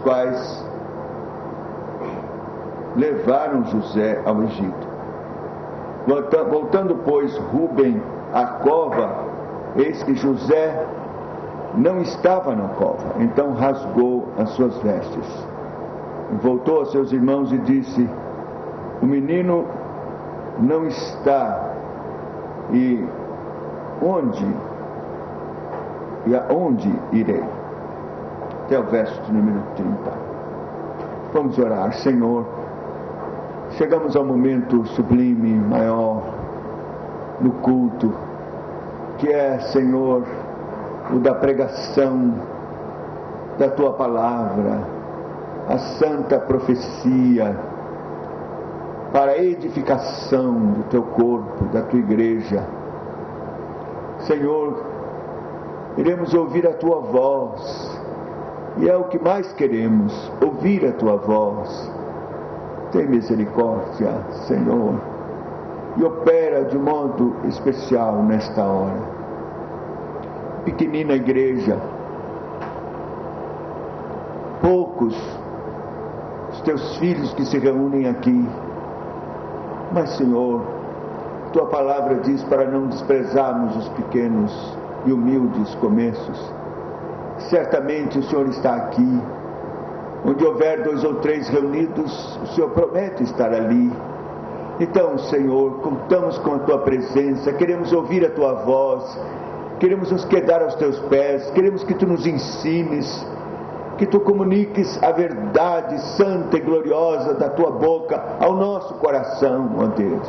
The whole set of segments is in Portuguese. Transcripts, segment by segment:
quais levaram José ao Egito. Voltando, pois, Rúben à cova, eis que José não estava na cova. Então rasgou as suas vestes. Voltou a seus irmãos e disse: o menino não está, e aonde irei? Até o verso de número 30. Vamos orar. Senhor, chegamos ao momento sublime, maior, no culto, que é, Senhor, o da pregação da Tua Palavra, a santa profecia, para a edificação do Teu corpo, da Tua igreja. Senhor, iremos ouvir a Tua voz, e é o que mais queremos, ouvir a Tua voz. Tem misericórdia, Senhor, e opera de modo especial nesta hora. Pequenina igreja, poucos os Teus filhos que se reúnem aqui, mas, Senhor, Tua palavra diz para não desprezarmos os pequenos e humildes começos. Certamente o Senhor está aqui. Onde houver 2 ou 3 reunidos, o Senhor promete estar ali. Então, Senhor, contamos com a Tua presença, queremos ouvir a Tua voz, queremos nos quedar aos Teus pés, queremos que Tu nos ensines, que Tu comuniques a verdade santa e gloriosa da Tua boca ao nosso coração, ó Deus.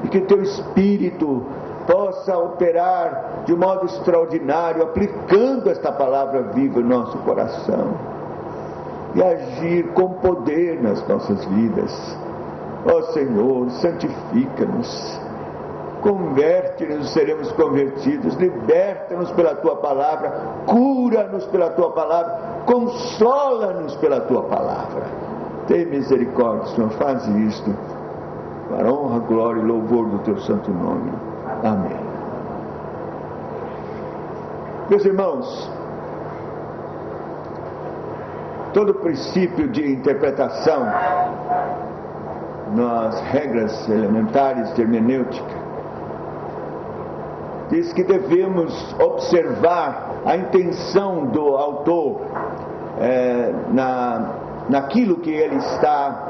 E que o Teu Espírito possa operar de modo extraordinário, aplicando esta palavra viva em nosso coração. E agir com poder nas nossas vidas. Ó Senhor, santifica-nos, converte-nos, seremos convertidos, liberta-nos pela Tua palavra, cura-nos pela Tua palavra, consola-nos pela Tua palavra. Tem misericórdia, Senhor, faz isto para a honra, glória e louvor do Teu santo nome. Amém. Meus irmãos, todo princípio de interpretação nas regras elementares de hermenêutica diz que devemos observar a intenção do autor naquilo que ele está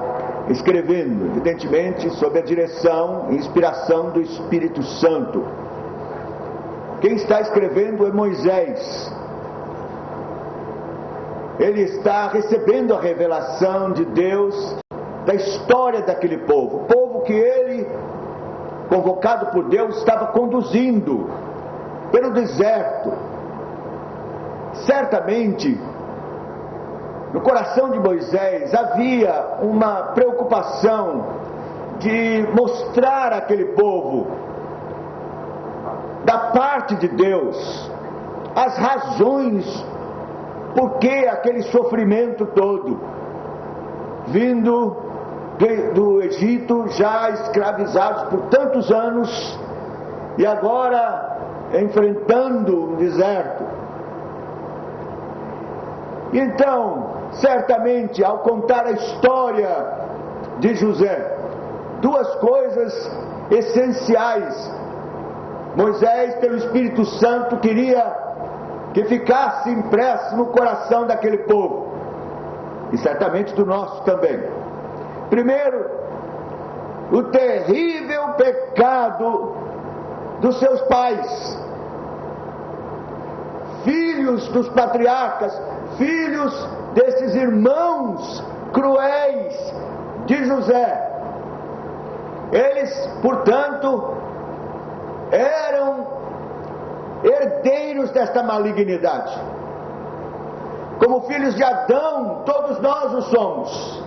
escrevendo, evidentemente sob a direção e inspiração do Espírito Santo. Quem está escrevendo é Moisés. Ele está recebendo a revelação de Deus da história daquele povo, o povo que ele, convocado por Deus, estava conduzindo pelo deserto. Certamente, no coração de Moisés havia uma preocupação de mostrar àquele povo, da parte de Deus, as razões por que aquele sofrimento todo, vindo do Egito, já escravizados por tantos anos, e agora enfrentando o deserto. E então, certamente, ao contar a história de José, 2 coisas essenciais Moisés, pelo Espírito Santo, queria que ficasse impresso no coração daquele povo, e certamente do nosso também. Primeiro, o terrível pecado dos seus pais, filhos dos patriarcas, filhos desses irmãos cruéis de José. Eles, portanto, eram herdeiros desta malignidade. Como filhos de Adão, todos nós o somos.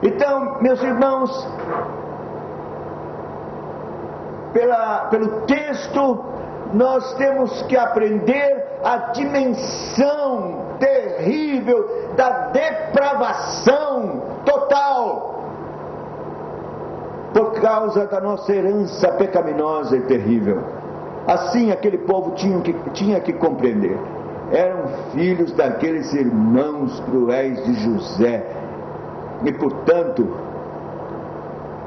Então, meus irmãos, pelo texto, nós temos que aprender a dimensão terrível da depravação total, por causa da nossa herança pecaminosa e terrível. Assim aquele povo tinha que compreender. eram filhos daqueles irmãos cruéis de José, e portanto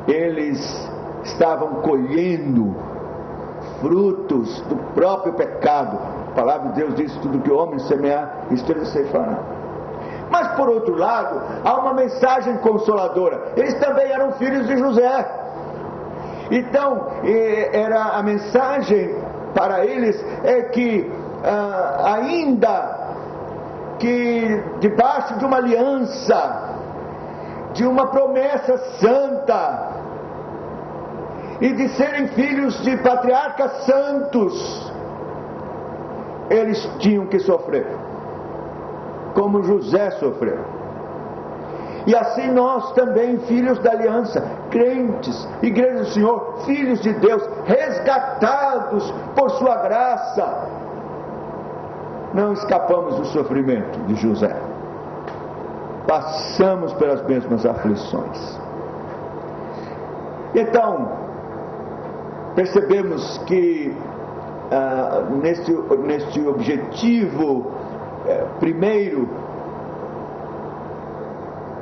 eles estavam colhendo frutos do próprio pecado. A palavra de Deus diz: tudo que o homem semear, isto ele ceifará. Mas por outro lado, há uma mensagem consoladora: eles também eram filhos de José. Então, era a mensagem para eles é que ainda que debaixo de uma aliança, de uma promessa santa, e de serem filhos de patriarcas santos, eles tinham que sofrer, como José sofreu. E assim nós também, filhos da aliança, crentes, igreja do Senhor, filhos de Deus, resgatados por sua graça, não escapamos do sofrimento de José. Passamos pelas mesmas aflições. Então, percebemos que neste objetivo primeiro,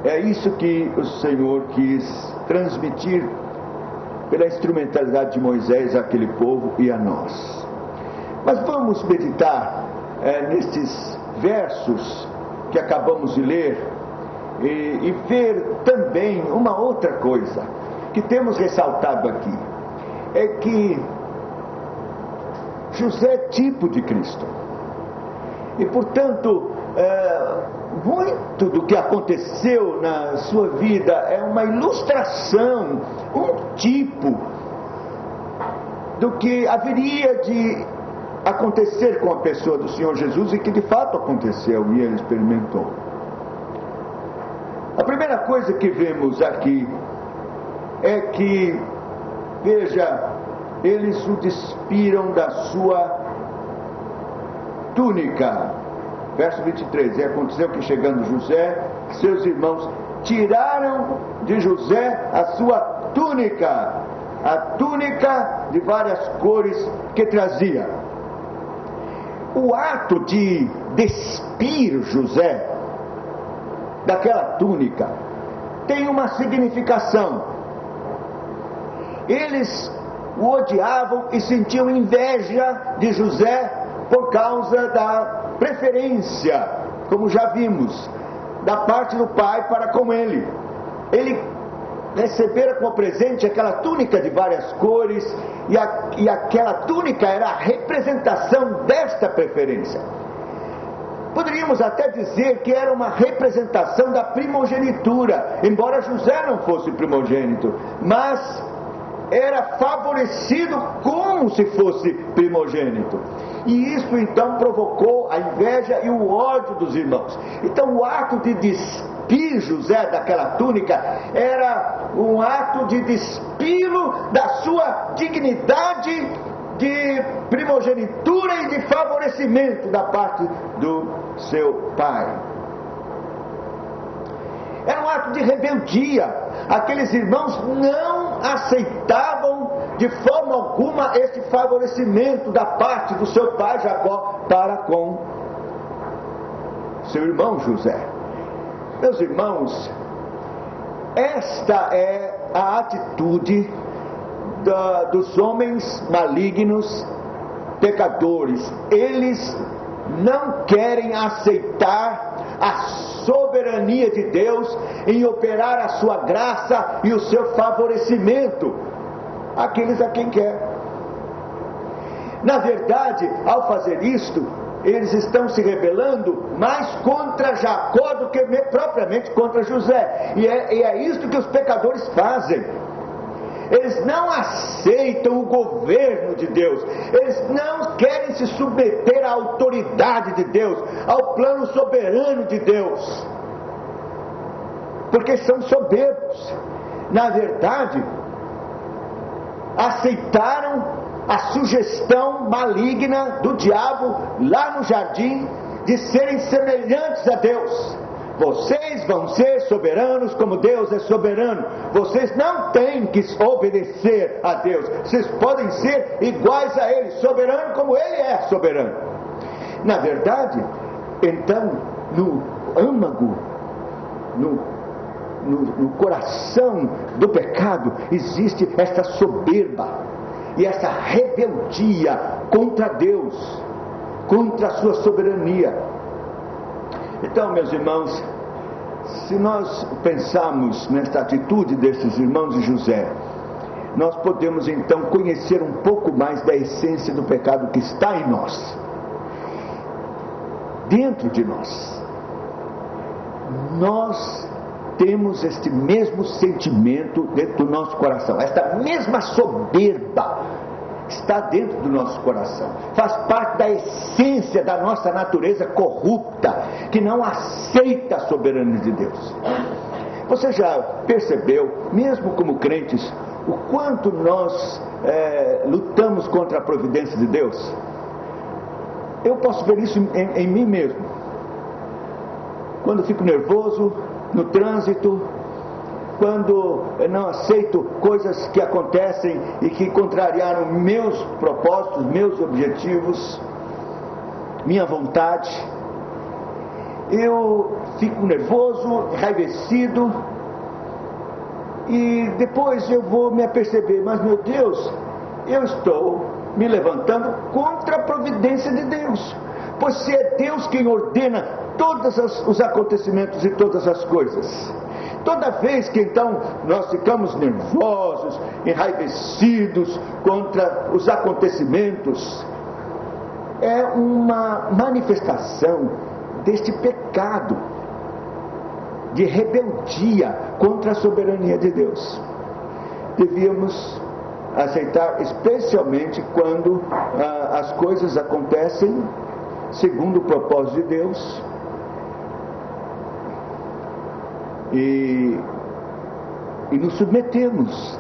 é isso que o Senhor quis transmitir pela instrumentalidade de Moisés àquele povo e a nós. Mas vamos meditar nestes versos que acabamos de ler e ver também uma outra coisa que temos ressaltado aqui. É que José é tipo de Cristo. E portanto, muito do que aconteceu na sua vida é uma ilustração, um tipo do que haveria de acontecer com a pessoa do Senhor Jesus, e que de fato aconteceu e ele experimentou. A primeira coisa que vemos aqui é que, veja, eles o despiram da sua túnica. Verso 23, e aconteceu que, chegando José, seus irmãos tiraram de José a sua túnica, a túnica de várias cores que trazia. O ato de despir José daquela túnica tem uma significação. Eles o odiavam e sentiam inveja de José por causa da preferência, como já vimos, da parte do pai para com ele. Ele recebera como presente aquela túnica de várias cores, e aquela túnica era a representação desta preferência. Poderíamos até dizer que era uma representação da primogenitura, embora José não fosse primogênito, mas era favorecido como se fosse primogênito. E isso então provocou a inveja e o ódio dos irmãos. Então o ato de despir José daquela túnica era um ato de despilo da sua dignidade de primogenitura e de favorecimento da parte do seu pai. Era um ato de rebeldia. Aqueles irmãos não aceitavam de forma alguma esse favorecimento da parte do seu pai Jacó para com seu irmão José. Meus irmãos, esta é a atitude dos homens malignos, pecadores. Eles não querem aceitar a soberania de Deus em operar a sua graça e o seu favorecimento àqueles a quem quer. Na verdade, ao fazer isto, eles estão se rebelando mais contra Jacó do que propriamente contra José. E é isto que os pecadores fazem. Eles não aceitam o governo de Deus. Eles não querem se submeter à autoridade de Deus, ao plano soberano de Deus, porque são soberbos. Na verdade, aceitaram a sugestão maligna do diabo lá no jardim de serem semelhantes a Deus. Vocês vão ser soberanos como Deus é soberano. Vocês não têm que obedecer a Deus. Vocês podem ser iguais a Ele, soberano como Ele é soberano. Na verdade, então, no âmago, no coração do pecado, existe essa soberba e essa rebeldia contra Deus, contra a sua soberania. Então, meus irmãos, se nós pensarmos nesta atitude desses irmãos de José, nós podemos então conhecer um pouco mais da essência do pecado que está em nós, dentro de nós. Nós temos este mesmo sentimento dentro do nosso coração, esta mesma soberba está dentro do nosso coração, faz parte da essência da nossa natureza corrupta, que não aceita a soberania de Deus. Você já percebeu, mesmo como crentes, o quanto nós lutamos contra a providência de Deus? Eu posso ver isso em mim mesmo. Quando fico nervoso no trânsito, quando eu não aceito coisas que acontecem e que contrariaram meus propósitos, meus objetivos, minha vontade, eu fico nervoso, enraivecido, e depois eu vou me aperceber, mas meu Deus, eu estou me levantando contra a providência de Deus, pois se é Deus quem ordena todos os acontecimentos e todas as coisas. Toda vez que então nós ficamos nervosos, enraivecidos contra os acontecimentos, é uma manifestação deste pecado de rebeldia contra a soberania de Deus. Devíamos aceitar, especialmente quando as coisas acontecem segundo o propósito de Deus, e nos submetemos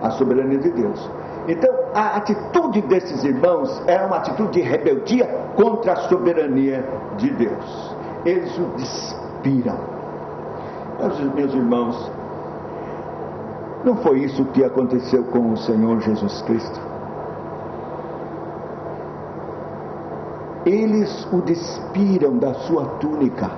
à soberania de Deus. Então, a atitude desses irmãos era uma atitude de rebeldia contra a soberania de Deus. Eles o despiram. Mas, meus irmãos, não foi isso que aconteceu com o Senhor Jesus Cristo. Eles o despiram da sua túnica.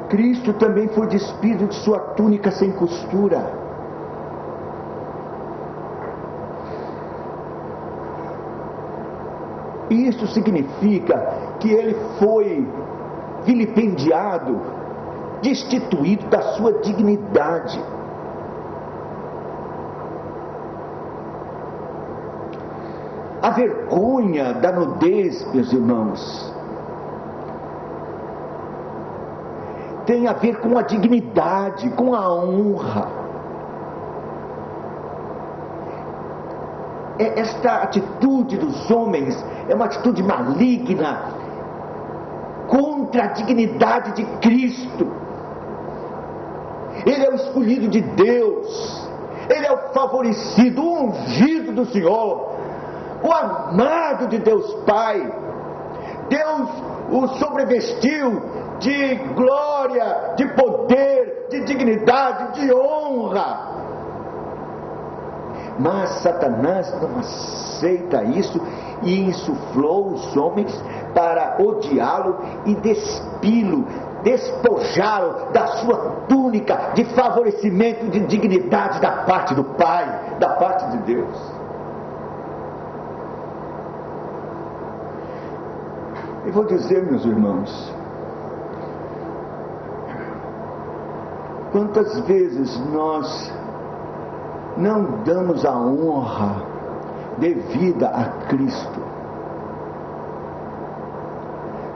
Cristo também foi despido de sua túnica sem costura. Isso significa que ele foi vilipendiado, destituído da sua dignidade. A vergonha da nudez, meus irmãos, tem a ver com a dignidade, com a honra. Esta atitude dos homens é uma atitude maligna contra a dignidade de Cristo. Ele é o escolhido de Deus, ele é o favorecido, o ungido do Senhor, o amado de Deus Pai. Deus o sobrevestiu de glória, de poder, de dignidade, de honra. Mas Satanás não aceita isso e insuflou os homens para odiá-lo e despi-lo, despojá-lo da sua túnica de favorecimento, de dignidade da parte do Pai, da parte de Deus. E vou dizer, meus irmãos, quantas vezes nós não damos a honra devida a Cristo?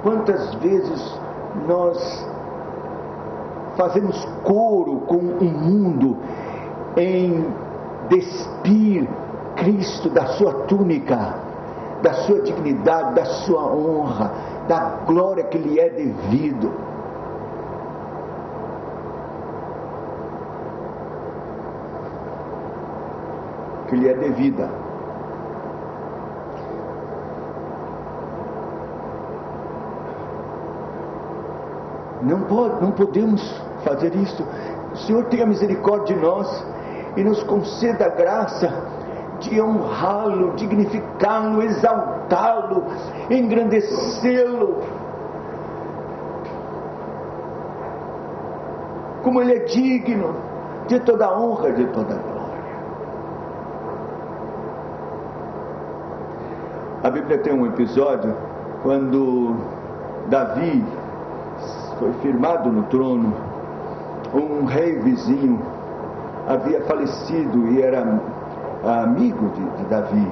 Quantas vezes nós fazemos coro com o mundo em despir Cristo da sua túnica, da sua dignidade, da sua honra, da glória que lhe é devido? Que lhe é devida. Não podemos fazer isso. O Senhor tenha misericórdia de nós. e nos conceda a graça de honrá-lo, dignificá-lo, exaltá-lo, engrandecê-lo, como Ele é digno de toda a honra, de toda a glória. A Bíblia tem um episódio quando Davi foi firmado no trono. Um rei vizinho havia falecido e era amigo de Davi.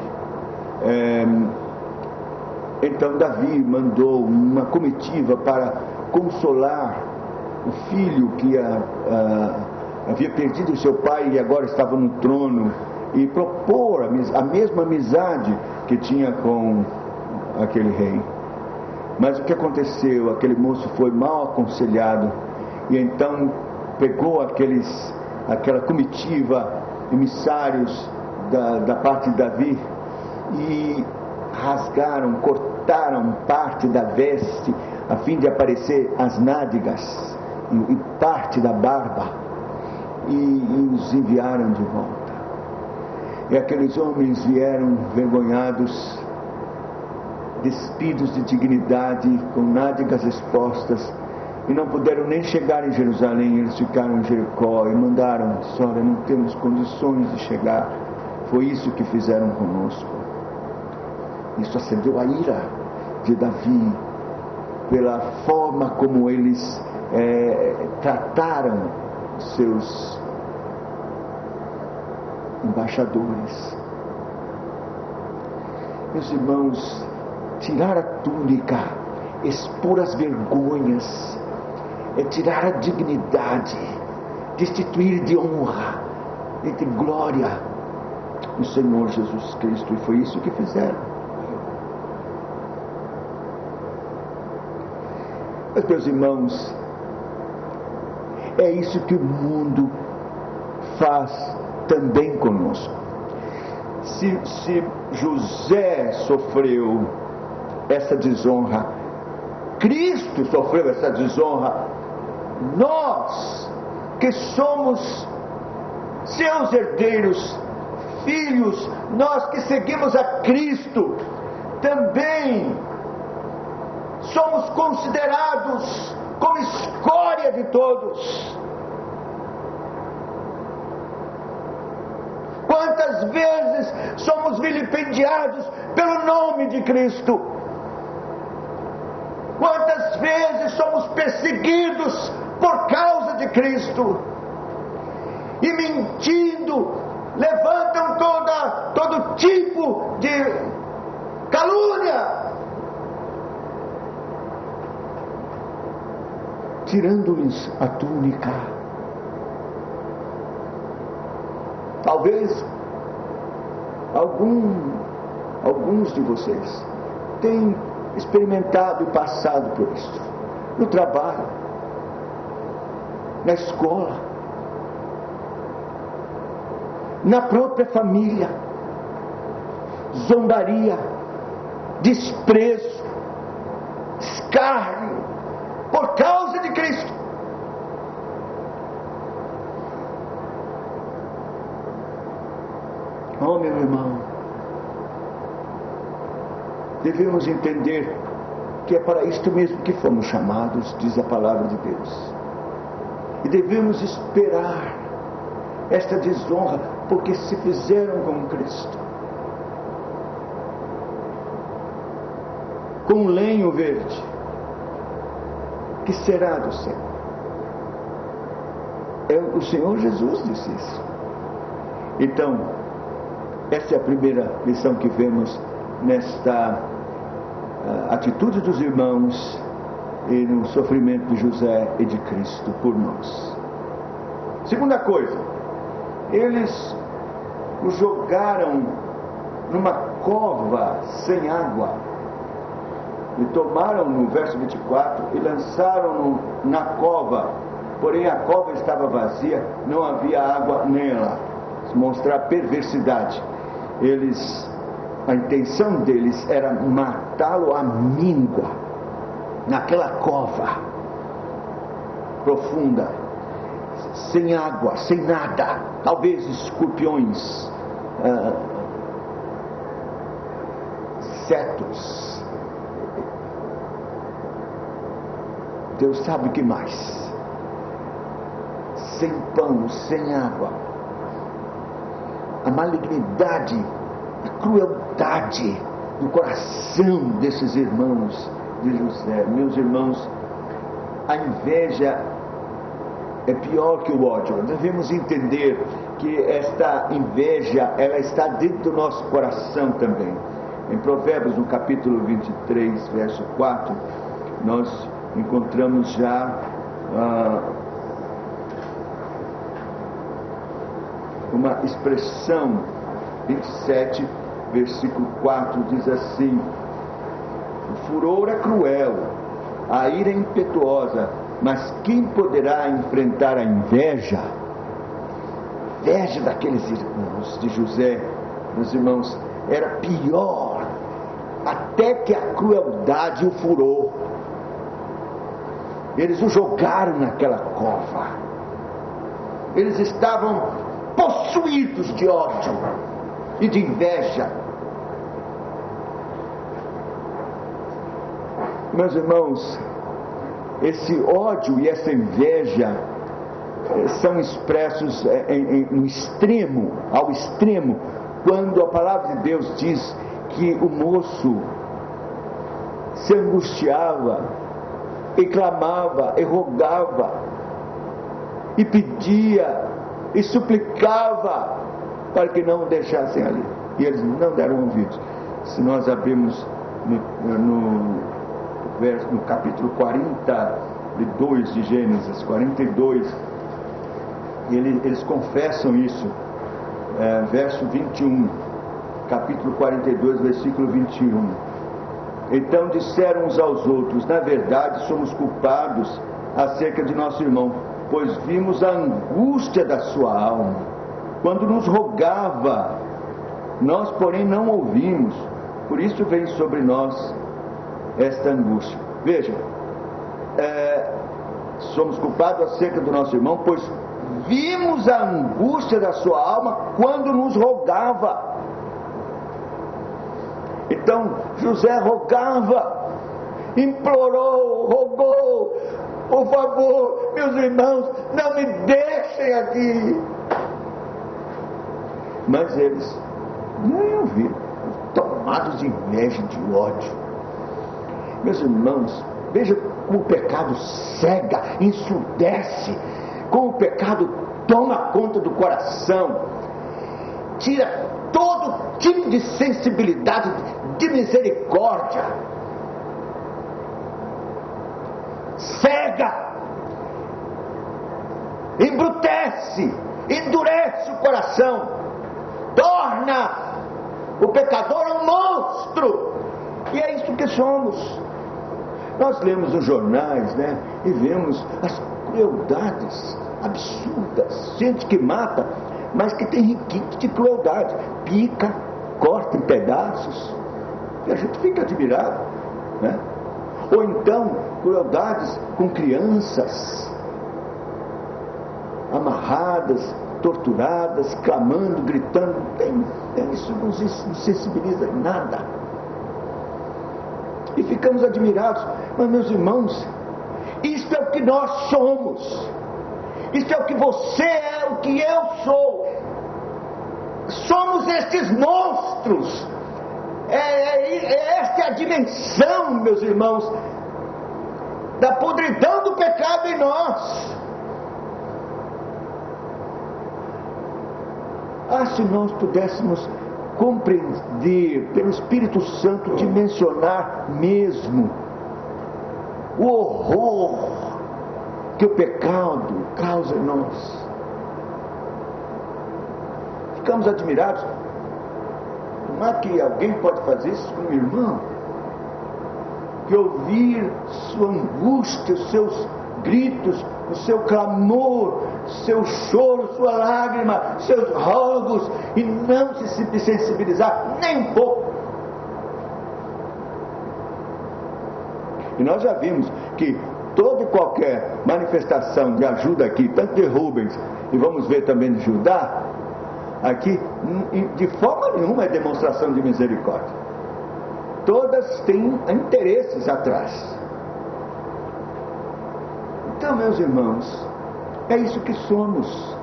Então Davi mandou uma comitiva para consolar o filho que havia perdido seu pai e agora estava no trono, e propor a mesma amizade que tinha com aquele rei. Mas o que aconteceu? Aquele moço foi mal aconselhado, e então pegou aquela comitiva, emissários da parte de Davi, e rasgaram, cortaram parte da veste, a fim de aparecer as nádegas e parte da barba, e os enviaram de volta. E aqueles homens vieram envergonhados, despidos de dignidade, com nádegas expostas, e não puderam nem chegar em Jerusalém. Eles ficaram em Jericó e mandaram: olha, não temos condições de chegar. Foi isso que fizeram conosco. Isso acendeu a ira de Davi pela forma como eles trataram seus embaixadores. Meus irmãos, tirar a túnica, expor as vergonhas, é tirar a dignidade, destituir de honra e de glória o Senhor Jesus Cristo, e foi isso que fizeram. Mas, meus irmãos, é isso que o mundo faz também conosco. Se José sofreu essa desonra, Cristo sofreu essa desonra, nós que somos seus herdeiros, filhos, nós que seguimos a Cristo, também somos considerados como escória de todos. Quantas vezes somos vilipendiados pelo nome de Cristo? Quantas vezes somos perseguidos por causa de Cristo? E mentindo, levantam todo tipo de calúnia, tirando-lhes a túnica. Talvez alguns de vocês tenham experimentado e passado por isso, no trabalho, na escola, na própria família. Zombaria, desprezo, escárnio, por causa de Cristo. Oh, meu irmão, devemos entender que é para isto mesmo que fomos chamados, diz a palavra de Deus. E devemos esperar esta desonra, porque se fizeram com Cristo. Com lenho verde, que será do céu? O Senhor Jesus disse isso. Então, essa é a primeira lição que vemos nesta atitude dos irmãos e no sofrimento de José e de Cristo por nós. Segunda coisa, eles o jogaram numa cova sem água, e tomaram, no verso 24, e lançaram-no na cova, porém a cova estava vazia, não havia água nela. Mostrar perversidade. A intenção deles era matá-lo à míngua, naquela cova profunda. sem água, sem nada, talvez escorpiões, insetos. Deus sabe o que mais. Sem pão, sem água. A malignidade, a crueldade do coração desses irmãos de José. Meus irmãos, a inveja é pior que o ódio. Nós devemos entender que esta inveja, ela está dentro do nosso coração também. Em Provérbios, no capítulo 23, verso 4, nós encontramos já uma expressão. 27, versículo 4 diz assim: o furor é cruel, a ira é impetuosa, mas quem poderá enfrentar a inveja? Inveja daqueles irmãos de José, meus irmãos, era pior até que a crueldade e o furor. Eles o jogaram naquela cova. Eles estavam possuídos de ódio e de inveja. Meus irmãos, esse ódio e essa inveja são expressos no extremo, ao extremo, quando a palavra de Deus diz que o moço se angustiava, e clamava, e rogava, e pedia, e suplicava para que não o deixassem ali. E eles não deram ouvidos. Se nós abrimos no capítulo 42 de Gênesis, 42, eles confessam isso, verso 21, capítulo 42, versículo 21. Então disseram uns aos outros: na verdade somos culpados acerca de nosso irmão, pois vimos a angústia da sua alma quando nos rogava, nós porém não ouvimos, por isso vem sobre nós esta angústia. Veja, somos culpados acerca do nosso irmão, pois vimos a angústia da sua alma quando nos rogava. Então José rogava, implorou, rogou: por favor, meus irmãos, não me deixem aqui. Mas eles nem ouviram, tomados de inveja e de ódio. Meus irmãos, veja como o pecado cega, ensurdece, como o pecado toma conta do coração, tira todo tipo de sensibilidade, de misericórdia, cega, embrutece, endurece o coração, torna o pecador um monstro. E é isso que somos. Nós lemos os jornais, né, e vemos as crueldades absurdas, gente que mata, mas que tem requinte de crueldade, pica, corta em pedaços, e a gente fica admirado, né? Ou então crueldades com crianças amarradas, torturadas, clamando, gritando. Isso não sensibiliza em nada, e ficamos admirados. Mas, meus irmãos, isto é o que nós somos, isto é o que você é, o que eu sou. Somos estes monstros. Esta é a dimensão, meus irmãos, da podridão do pecado em nós. Se nós pudéssemos compreender, pelo Espírito Santo, dimensionar mesmo o horror que o pecado causa em nós, ficamos admirados. Como é que alguém pode fazer isso com um irmão? Que ouvir sua angústia, os seus gritos, o seu clamor, seu choro, sua lágrima, seus rogos, e não se sensibilizar nem um pouco. E nós já vimos que toda e qualquer manifestação de ajuda aqui, tanto de Rubens e vamos ver também de Judá, aqui de forma nenhuma é demonstração de misericórdia. Todas têm interesses atrás. Então, meus irmãos, é isso que somos.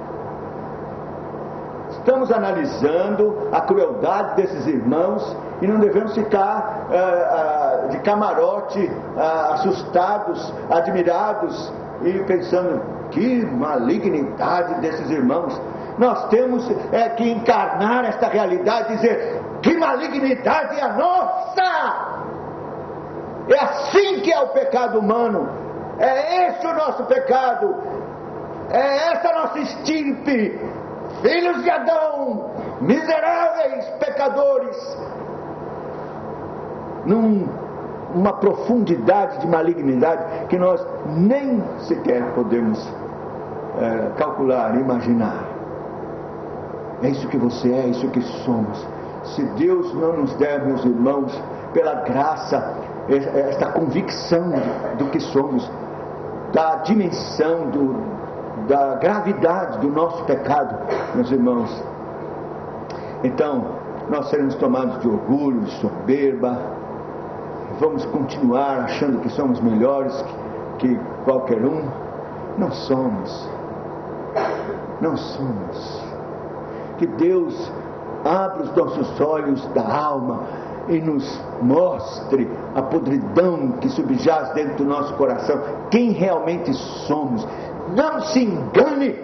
Estamos analisando a crueldade desses irmãos e não devemos ficar de camarote, assustados, admirados e pensando: que malignidade desses irmãos. Nós temos que encarnar esta realidade e dizer: que malignidade é a nossa! É assim que é o pecado humano. É esse o nosso pecado. É essa a nossa estirpe. Filhos de Adão, miseráveis pecadores, numa profundidade de malignidade que nós nem sequer podemos calcular, imaginar. É isso que você é isso que somos. Se Deus não nos der, meus irmãos, pela graça, esta convicção do que somos, da dimensão, da gravidade do nosso pecado, meus irmãos, então nós seremos tomados de orgulho, de soberba, vamos continuar achando que somos melhores que qualquer um. Não somos. Que Deus abra os nossos olhos da alma e nos mostre a podridão que subjaz dentro do nosso coração, quem realmente somos. Não se engane.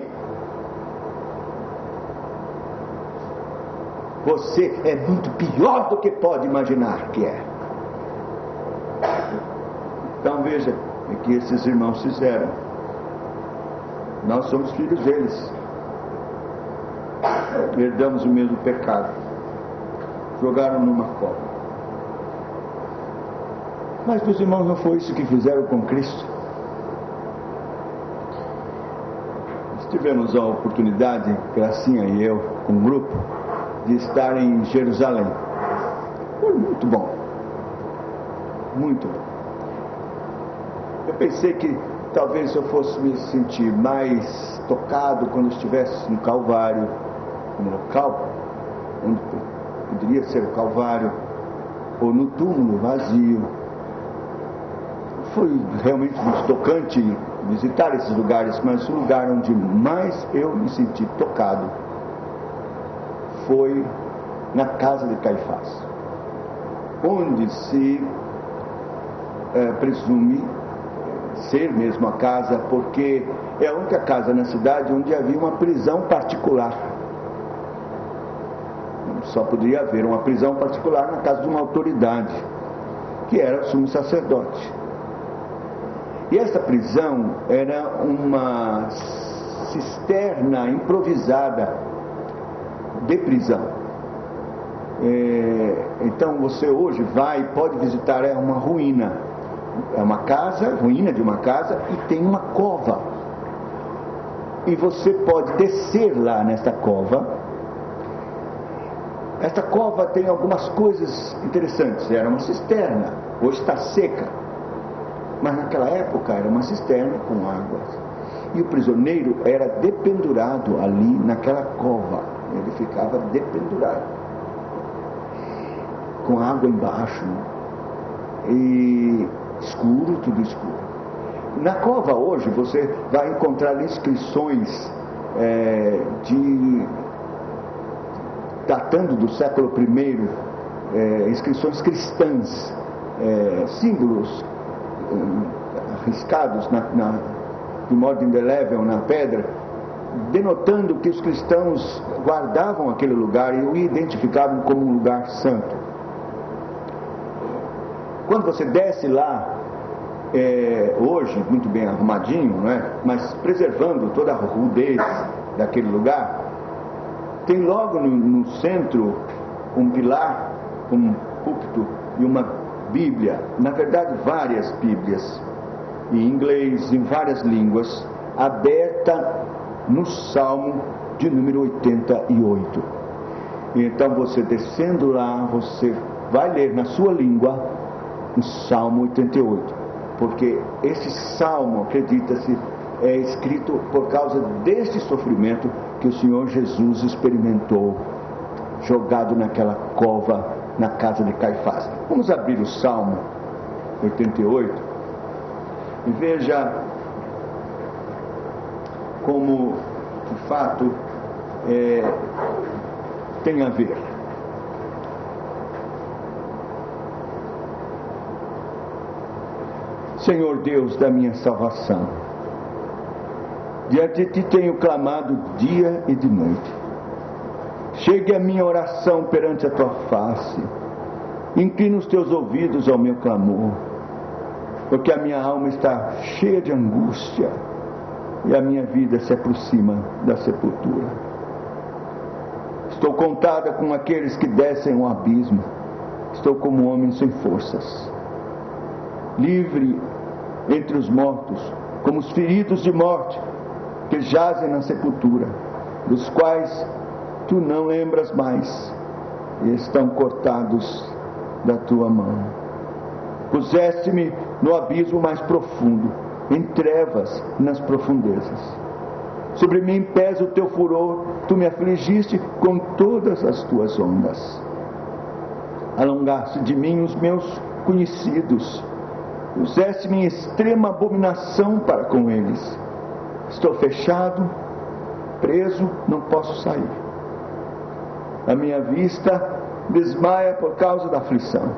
Você é muito pior do que pode imaginar que é. Então veja o que esses irmãos fizeram. Nós somos filhos deles. Herdamos o mesmo pecado. Jogaram numa cova. Mas meus irmãos, não foi isso que fizeram com Cristo. Tivemos a oportunidade, Gracinha e eu, com um grupo, de estar em Jerusalém. Foi muito bom. Muito bom. Eu pensei que talvez eu fosse me sentir mais tocado quando estivesse no Calvário, no local onde poderia ser o Calvário, ou no túmulo vazio. Foi realmente muito tocante visitar esses lugares, mas o lugar onde mais eu me senti tocado foi na casa de Caifás, onde se presume ser mesmo a casa, porque é a única casa na cidade onde havia uma prisão particular. Só poderia haver uma prisão particular na casa de uma autoridade, que era o sumo sacerdote. E essa prisão era uma cisterna improvisada de prisão. Então você hoje pode visitar, é uma ruína. É uma casa, ruína de uma casa, e tem uma cova. E você pode descer lá nesta cova. Esta cova tem algumas coisas interessantes. Era uma cisterna, hoje está seca. Mas naquela época era uma cisterna com água. E o prisioneiro era dependurado ali naquela cova. Ele ficava dependurado, com água embaixo, e escuro, tudo escuro. Na cova hoje você vai encontrar inscrições datando do século I, inscrições cristãs, símbolos riscados de modo indelével na pedra, denotando que os cristãos guardavam aquele lugar e o identificavam como um lugar santo. Quando você desce lá, hoje muito bem arrumadinho, não é? Mas preservando toda a rudez daquele lugar, tem logo no centro um pilar, um púlpito e uma Bíblia, na verdade várias Bíblias, em inglês, em várias línguas, aberta no Salmo de número 88. Então você descendo lá, você vai ler na sua língua o Salmo 88. porque esse salmo, acredita-se, é escrito por causa deste sofrimento que o Senhor Jesus experimentou, jogado naquela cova na casa de Caifás. Vamos abrir o Salmo 88 e veja como, de fato, tem a ver. Senhor Deus da minha salvação, diante de ti tenho clamado dia e de noite. Chegue a minha oração perante a tua face. Inclina os teus ouvidos ao meu clamor, porque a minha alma está cheia de angústia e a minha vida se aproxima da sepultura. Estou contada com aqueles que descem ao abismo. Estou como um homem sem forças, livre entre os mortos, como os feridos de morte que jazem na sepultura, dos quais tu não lembras mais, e estão cortados da tua mão. Puseste-me no abismo mais profundo, em trevas nas profundezas. Sobre mim pesa o teu furor, tu me afligiste com todas as tuas ondas. Alongaste de mim os meus conhecidos, puseste-me em extrema abominação para com eles. Estou fechado, preso, não posso sair. A minha vista desmaia por causa da aflição.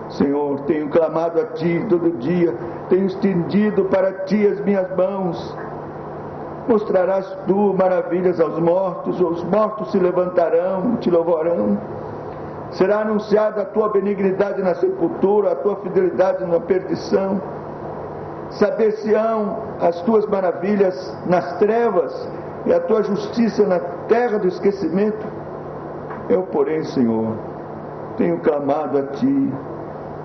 Senhor, tenho clamado a ti todo dia, tenho estendido para ti as minhas mãos. Mostrarás tu maravilhas aos mortos, os mortos se levantarão e te louvarão. Será anunciada a tua benignidade na sepultura, a tua fidelidade na perdição. Saber-se-ão as tuas maravilhas nas trevas e a tua justiça na terra do esquecimento. Eu, porém, Senhor, tenho clamado a ti.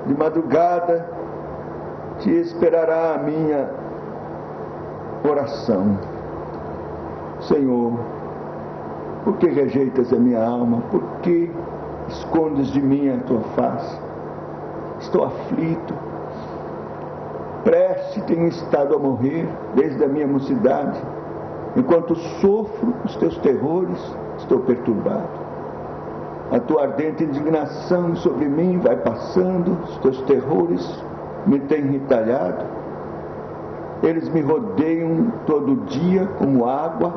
De madrugada te esperará a minha oração. Senhor, por que rejeitas a minha alma? Por que escondes de mim a tua face? Estou aflito, prestes tenho estado a morrer desde a minha mocidade. Enquanto sofro os teus terrores, estou perturbado. A tua ardente indignação sobre mim vai passando, os teus terrores me têm retalhado. Eles me rodeiam todo dia como água,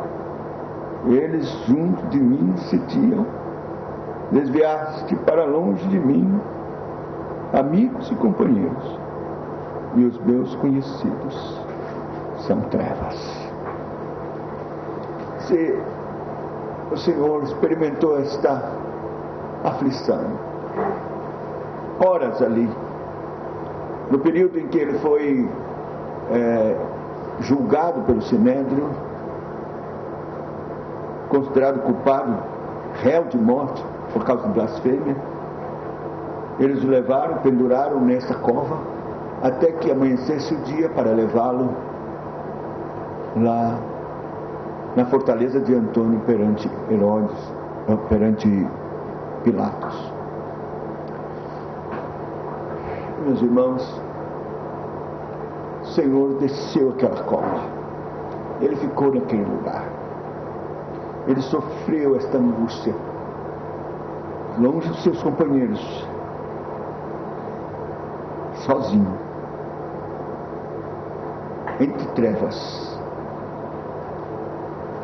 eles junto de mim sitiam. Desviaste para longe de mim amigos e companheiros, e os meus conhecidos são trevas. Se o Senhor experimentou esta aflição, horas ali, no período em que ele foi julgado pelo Sinédrio, considerado culpado, réu de morte por causa de blasfêmia. Eles o levaram, penduraram nessa cova até que amanhecesse o dia para levá-lo lá na fortaleza de Antônio perante Herodes, perante Pilatos. Meus irmãos, o Senhor desceu aquela cova, ele ficou naquele lugar, ele sofreu esta angústia, longe dos seus companheiros, sozinho, entre trevas,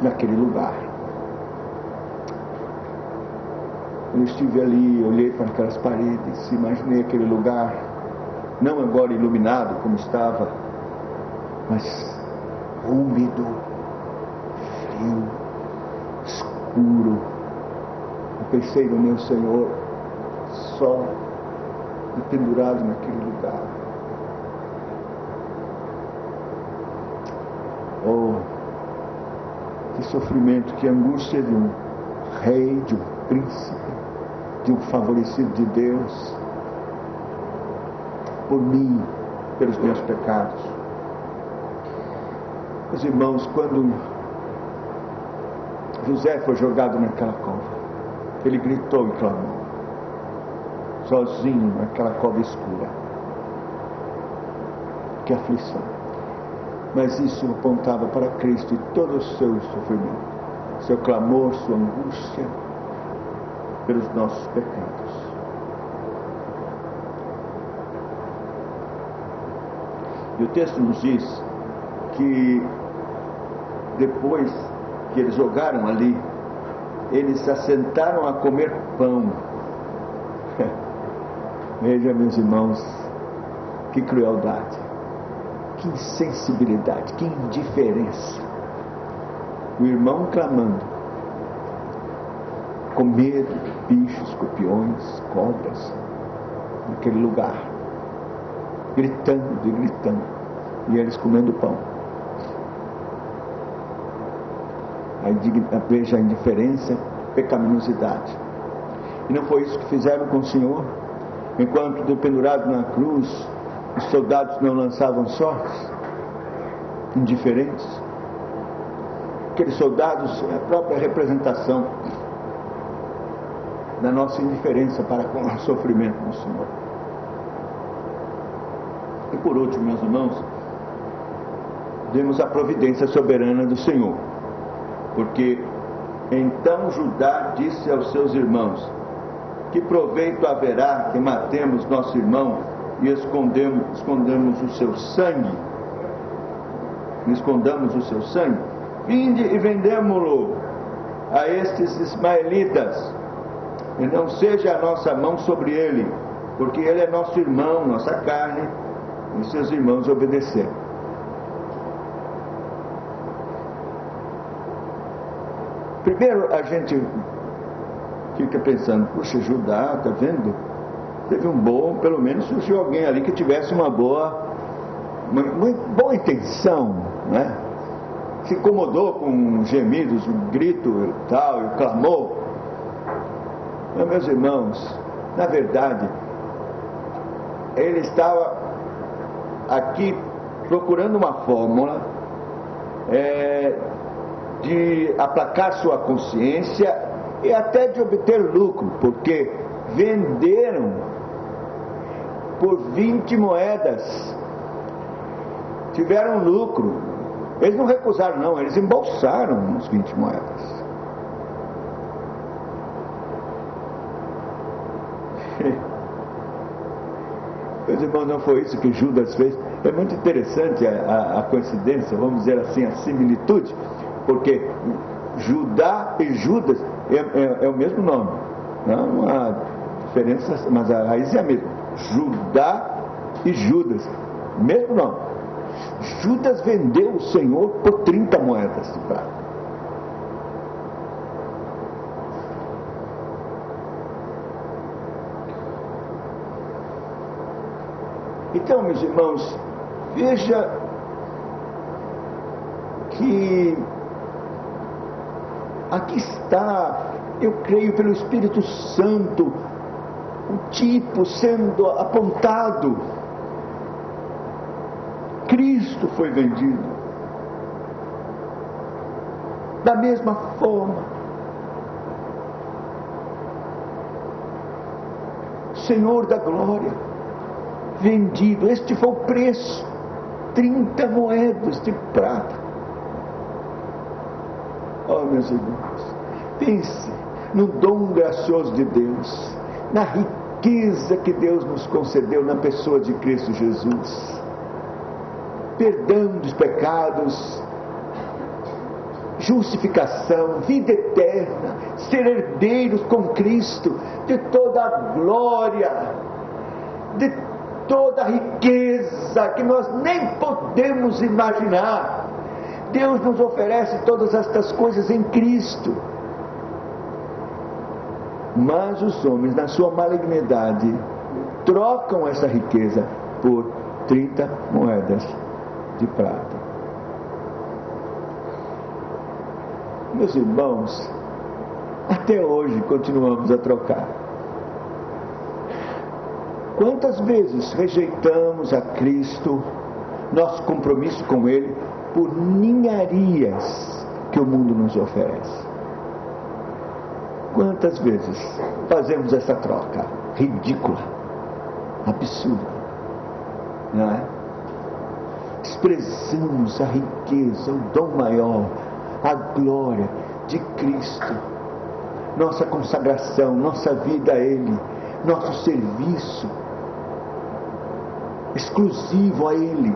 naquele lugar. Eu estive ali, olhei para aquelas paredes, imaginei aquele lugar, não agora iluminado como estava, mas úmido, frio, escuro. Eu pensei no meu Senhor, só pendurado naquele lugar. Oh, que sofrimento, que angústia de um rei, de um príncipe, de um favorecido de Deus, por mim, pelos meus pecados. Meus irmãos, quando José foi jogado naquela cova, ele gritou e clamou, sozinho naquela cova escura. que aflição. Mas isso apontava para Cristo e todo o seu sofrimento, seu clamor, sua angústia pelos nossos pecados. E o texto nos diz que depois que eles jogaram ali, eles se assentaram a comer pão. Veja, meus irmãos, que crueldade, que insensibilidade, que indiferença. O irmão clamando, com medo de bichos, escorpiões, cobras, naquele lugar, gritando e gritando, e eles comendo pão. Veja a indiferença, pecaminosidade. E não foi isso que fizeram com o Senhor? Enquanto pendurado na cruz, os soldados não lançavam sortes? Indiferentes? Aqueles soldados é a própria representação da nossa indiferença para com o sofrimento do Senhor. E por último, meus irmãos, vemos a providência soberana do Senhor. Porque então Judá disse aos seus irmãos: que proveito haverá que matemos nosso irmão e escondamos o seu sangue? Escondamos o seu sangue? Vinde e vendemo-lo a estes ismaelitas, e não seja a nossa mão sobre ele, porque ele é nosso irmão, nossa carne. E seus irmãos obedeceram. Primeiro a gente fica pensando: puxa, Judá, está vendo? Teve pelo menos surgiu alguém ali que tivesse uma boa intenção, né? Se incomodou com gemidos, o grito e tal, e o clamor. Mas, meus irmãos, na verdade, ele estava aqui procurando uma fórmula de aplacar sua consciência e até de obter lucro, porque venderam por 20 moedas, tiveram lucro. Eles não recusaram, não, eles embolsaram os 20 moedas. Meus irmãos, não foi isso que Judas fez? É muito interessante a coincidência, vamos dizer assim, a similitude, porque Judá e Judas é o mesmo nome, não há diferença, mas a raiz é a mesma. Judá e Judas, mesmo nome. Judas vendeu o Senhor por 30 moedas de prata. Então, meus irmãos, veja que aqui está, eu creio pelo Espírito Santo, o tipo sendo apontado. Cristo foi vendido. Da mesma forma, Senhor da glória, vendido. Este foi o preço, 30 moedas de prata. Oh, meus irmãos, pense no dom gracioso de Deus, na riqueza que Deus nos concedeu na pessoa de Cristo Jesus. Perdão dos pecados, justificação, vida eterna, ser herdeiros com Cristo de toda a glória, de toda a riqueza que nós nem podemos imaginar. Deus nos oferece todas estas coisas em Cristo. Mas os homens, na sua malignidade, trocam essa riqueza por 30 moedas de prata. Meus irmãos, até hoje continuamos a trocar. Quantas vezes rejeitamos a Cristo, nosso compromisso com Ele, por ninharias que o mundo nos oferece? Quantas vezes fazemos essa troca ridícula, absurda, não é? desprezamos a riqueza, o dom maior, a glória de Cristo, nossa consagração, nossa vida a Ele, nosso serviço exclusivo a Ele,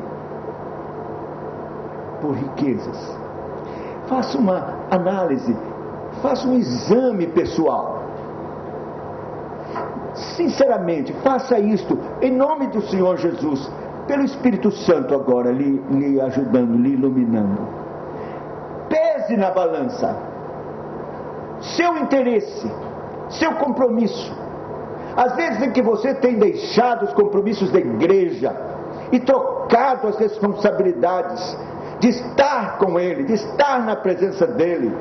por riquezas. Faça uma análise, faça um exame pessoal. Sinceramente, faça isto em nome do Senhor Jesus, pelo Espírito Santo agora lhe ajudando, lhe iluminando. Pese na balança seu interesse, seu compromisso. Às vezes em que você tem deixado os compromissos da igreja e trocado as responsabilidades de estar com Ele, de estar na presença dEle,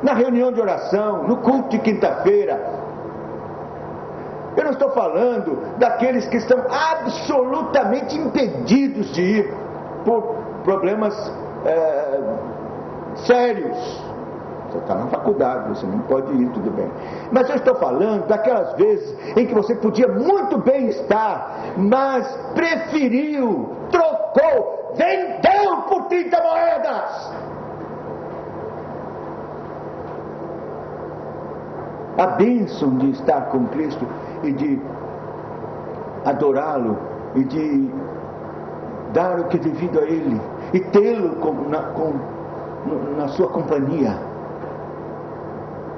na reunião de oração, no culto de quinta-feira. Eu não estou falando daqueles que estão absolutamente impedidos de ir por problemas sérios. Você está na faculdade, você não pode ir, tudo bem. Mas eu estou falando daquelas vezes em que você podia muito bem estar, mas preferiu, trocou, vendeu por 30 moedas. A bênção de estar com Cristo e de adorá-lo e de dar o que é devido a Ele e tê-lo na sua companhia,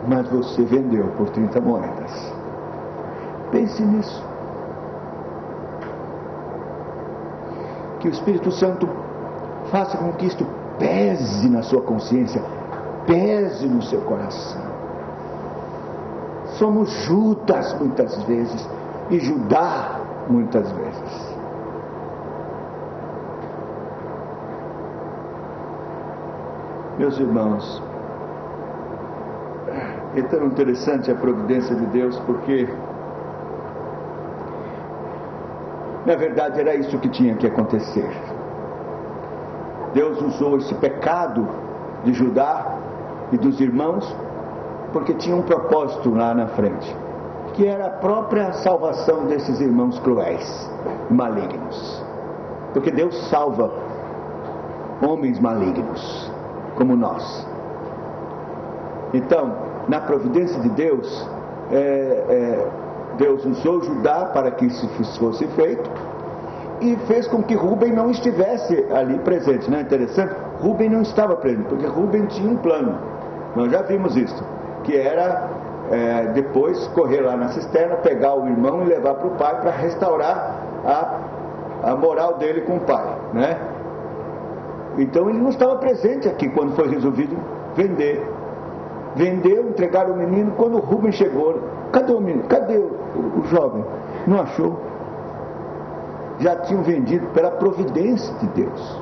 mas você vendeu por 30 moedas. Pense nisso. Que o Espírito Santo faça com que isto pese na sua consciência, pese no seu coração. Somos Judas muitas vezes e Judá muitas vezes. Meus irmãos, é tão interessante a providência de Deus, porque na verdade era isso que tinha que acontecer. Deus usou esse pecado de Judá e dos irmãos porque tinha um propósito lá na frente, que era a própria salvação desses irmãos cruéis, malignos. Porque Deus salva homens malignos, como nós. Então, na providência de Deus, Deus usou Judá para que isso fosse feito, e fez com que Rúben não estivesse ali presente. Não é interessante? Rúben não estava presente, porque Rúben tinha um plano. Nós já vimos isso, que era depois correr lá na cisterna, pegar o irmão e levar para o pai para restaurar a moral dele com o pai, né? Então ele não estava presente aqui quando foi resolvido vender. Vendeu, entregaram o menino. Quando o Rúben chegou, cadê o menino? Cadê o jovem? Não achou. Já tinham vendido pela providência de Deus,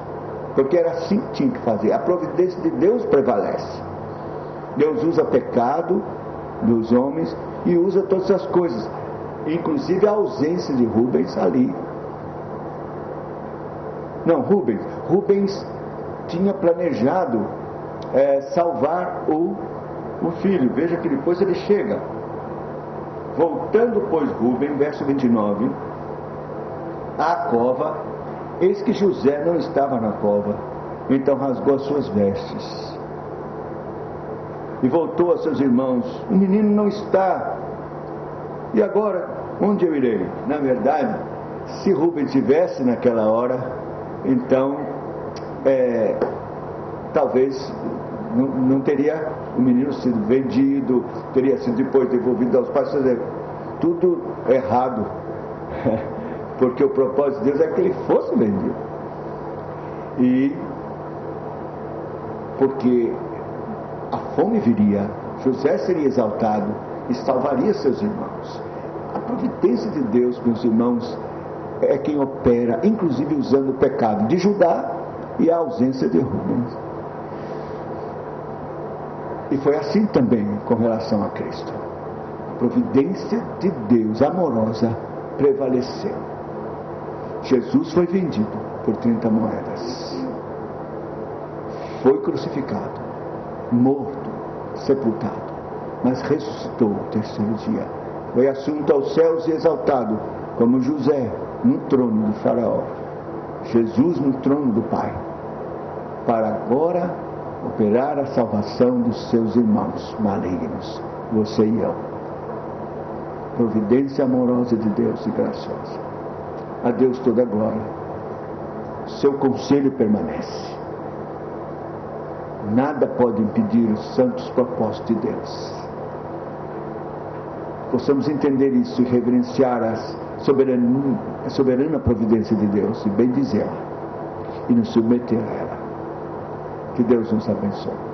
porque era assim que tinha que fazer. A providência de Deus prevalece. Deus usa pecado dos homens e usa todas as coisas, inclusive a ausência de Rubens ali. Não, Rubens tinha planejado salvar o filho. Veja que depois ele chega. Voltando, pois, Rubem, verso 29, à cova, eis que José não estava na cova, então rasgou as suas vestes e voltou a seus irmãos: o menino não está, e agora onde eu irei? Na verdade, se Rubem tivesse naquela hora, então talvez não teria o menino sido vendido, teria sido depois devolvido aos pais. Tudo errado, porque o propósito de Deus é que ele fosse vendido, e porque a fome viria, José seria exaltado e salvaria seus irmãos. A providência de Deus, meus irmãos, é quem opera, inclusive usando o pecado de Judá e a ausência de Rubens. E foi assim também com relação a Cristo. A providência de Deus amorosa prevaleceu. Jesus foi vendido por 30 moedas. Foi crucificado, morto, sepultado, mas ressuscitou o terceiro dia. Foi assunto aos céus e exaltado, como José, no trono do faraó. Jesus no trono do Pai, para agora operar a salvação dos seus irmãos malignos, você e eu. Providência amorosa de Deus e graciosa. A Deus toda a glória. Seu conselho permanece. Nada pode impedir os santos propósitos de Deus. Possamos entender isso e reverenciar a soberana providência de Deus e bendizê-la e nos submeter a ela. Que Deus nos abençoe.